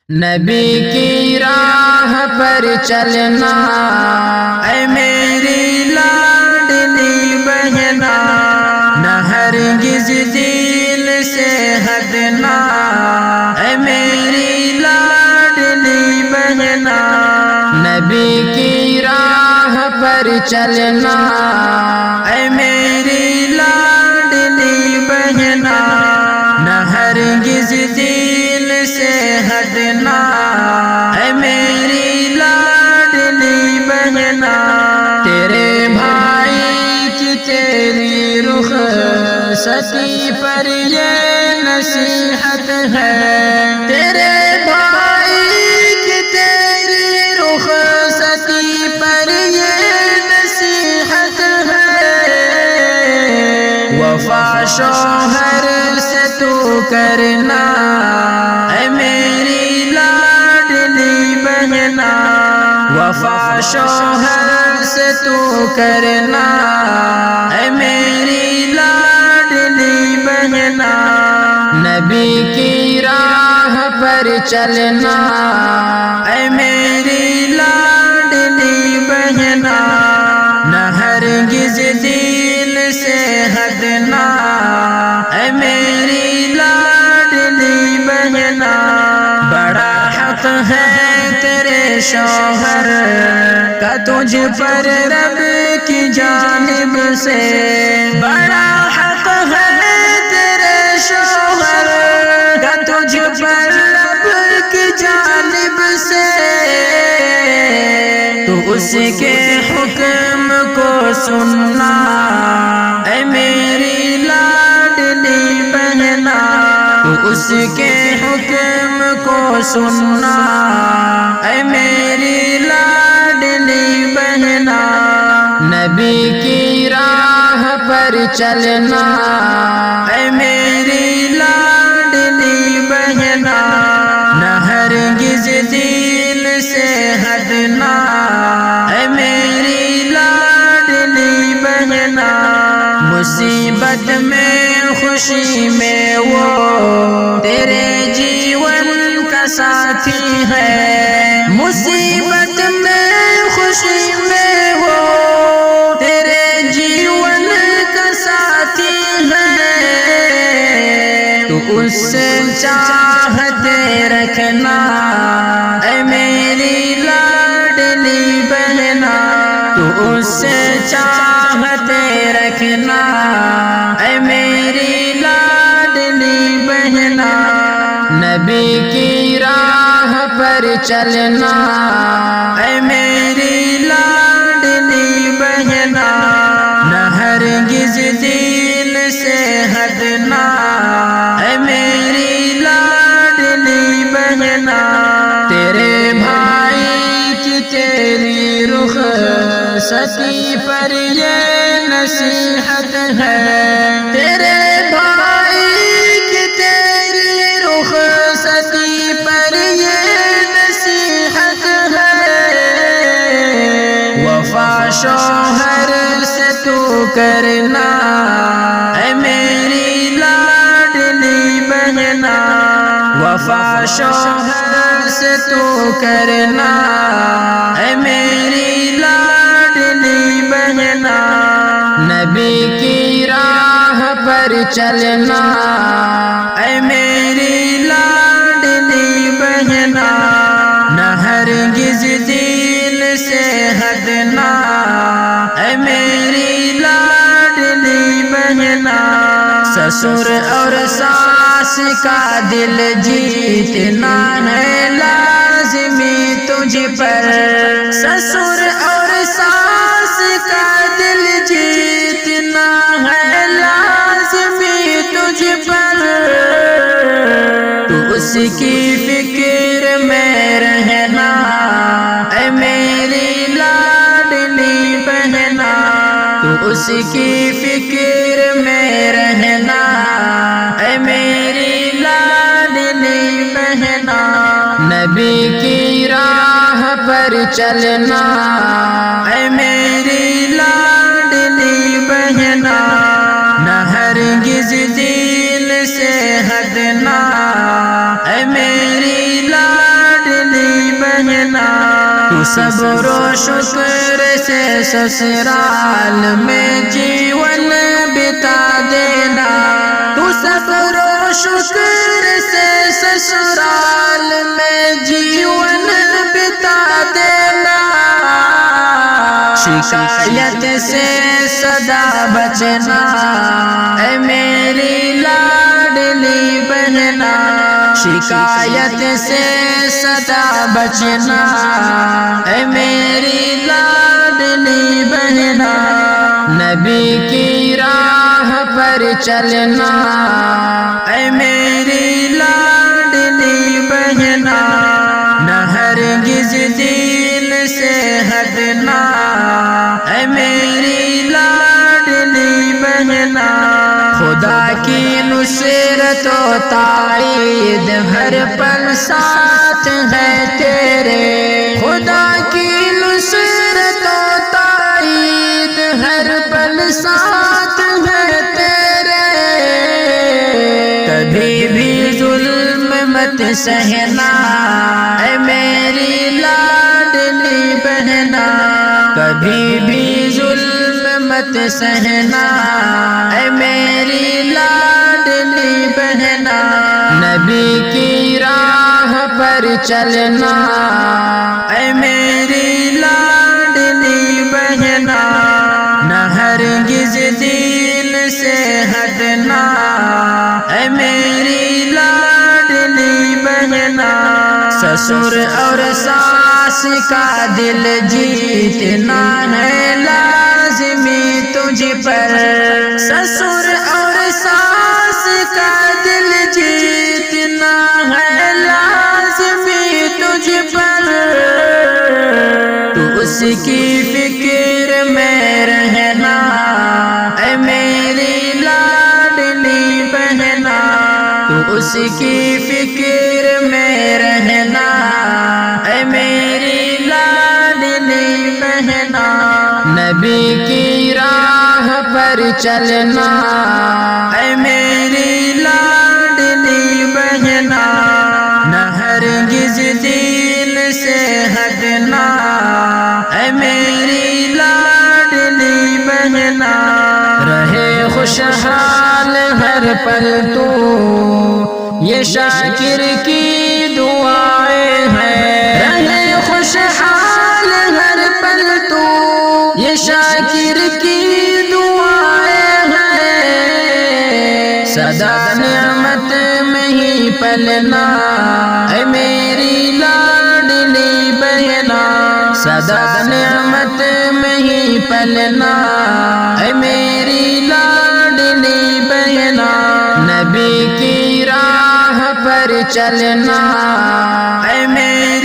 نبی کی راہ پر چلنا اے میری لاڈلی بہنا، نہ ہرگز دل سے ہٹنا اے میری لاڈلی بہنا۔ نبی کی راہ پر چلنا اے میری لاڈلی بہنا، نہ ہرگز دل سے ہٹنا اے میری لاڈلی بہنا۔ تیرے بھائی کی تیری رخصتی پر یہ نصیحت ہے، تیرے بھائی کی تیری رخصتی پر یہ نصیحت ہے۔ وفا شوہر سے تو کرنا اے میری لاڈلی بہنا، وفا شوہر سے تو کرنا اے میری لاڈلی بہنا۔ نبی کی راہ پر چلنا اے میری لاڈلی بہنا، نہ ہرگز دل سے ہٹنا اے میری لاڈلی بہنا۔ بڑا حق ہے تیرے شوہر کا تجھ پر رب کی جانب سے، بڑا حق ہے تیرے شوہر کا تجھ پر رب کی جانب سے۔ تو اس کے حکم کو سننا اے میری لاڈلی بہنا، تو اس کے حکم کو سننا اے میری لاڈلی بہنا۔ نبی کی راہ پر چلنا اے میری لاڈلی بہنا، نہ ہرگز دل سے ہٹنا اے میری لاڈلی بہنا۔ مصیبت میں خوشی میں وہ تیرے جیون کا ساتھی ہے، مصیبت میں خوشی میں وہ تیرے جیون کا ساتھی ہے۔ تو اس سے چاہتے رکھنا اے میری لاڈلی بہنا، تو اس سے چاہتے رکھنا اے میری لاڈلی بہنا۔ نبی کی راہ پر چلنا اے میری لاڈلی بہنا، نہ ہرگز دل سے ہٹنا اے میری لاڈلی بہنا۔ تیرے بھائی کی تیری رخصتی پر یہ نصیحت ہے، تیرے بھائی کی تیری رخصتی پر یہ نصیحت ہے۔ وفا شوہر سے تو کرنا اے میری لاڈلی بہنا، وفا شوہر سے تو کرنا اے میری لاڈلی بہنا۔ نبی کی راہ پر چلنا اے میری لاڈلی بہنا، نہ ہرگز دل سے ہٹنا اے میری لاڈلی بہنا۔ سسر اور ساس کا دل جیتنا ہے لازمی تجھ پر، سسر اور ساس کا دل جیتنا ہے لازمی تجھ پر۔ تو اس کی فکر میں رہنا اے میری لاڈلی بہنا، تو اس کی فکر میں رہنا اے میری لاڈلی بہنا۔ نبی کی راہ پر چلنا اے میری لاڈلی بہنا، نہ ہرگز دل سے ہٹنا اے میری لاڈلی تو صبر و شکر سے سسرال میں جیون بتا دینا، تو صبر و شکر سے سسرال میں جیون بتا دینا، شکایت سے سدا بچنا اے میری لاڈلی بہنا، شکایت سے سدا بچنا اے میری لاڈلی بہنا، نبی کی راہ پر چلنا اے میری لاڈلی بہنا، نہ ہرگز دین سے ہٹنا اے میری لاڈلی بہنا، خدا کی نصرت و تائید ہر پل ساتھ ہے تیرے، خدا کی نصرت و تائید ہر پل ساتھ ہے تیرے، کبھی بھی ظلم مت سہنا اے میری لاڈلی بہنا، کبھی بھی ظلم مت سہنا اے میری لاڈلی بہنا، نبی کی راہ پر چلنا اے میری لاڈلی بہنا، نہ ہرگز دین سے ہٹنا اے میری لاڈلی بہنا، سسر اور ساس کا دل جیتنا ہے لازمی تجھ پر، سسر اور ساس کا دل جیتنا ہے لازمی تجھ پر، تو اس کی فکر میں رہنا اے میری لاڈلی بہنا، تو اس کی فکر میں رہنا اے میری لاڈلی بہنا، نبی کی راہ پر چلنا اے میری لاڈلی بہنا، نہ ہرگز دین سے ہٹنا اے میری لاڈلی بہنا، رہے خوشحال ہر پل تو یہ شاکر کی دعائیں ہیں، رہے خوشحال ہر پل تو یہ شاکر کی دعائیں ہیں، سدا نعمت میں ہی پلنا اے میری لاڈلی بہنا، سدا نعمت میں ہی پلنا اے میری لاڈلی بہنا، نبی کی راہ پر چلنا اے میری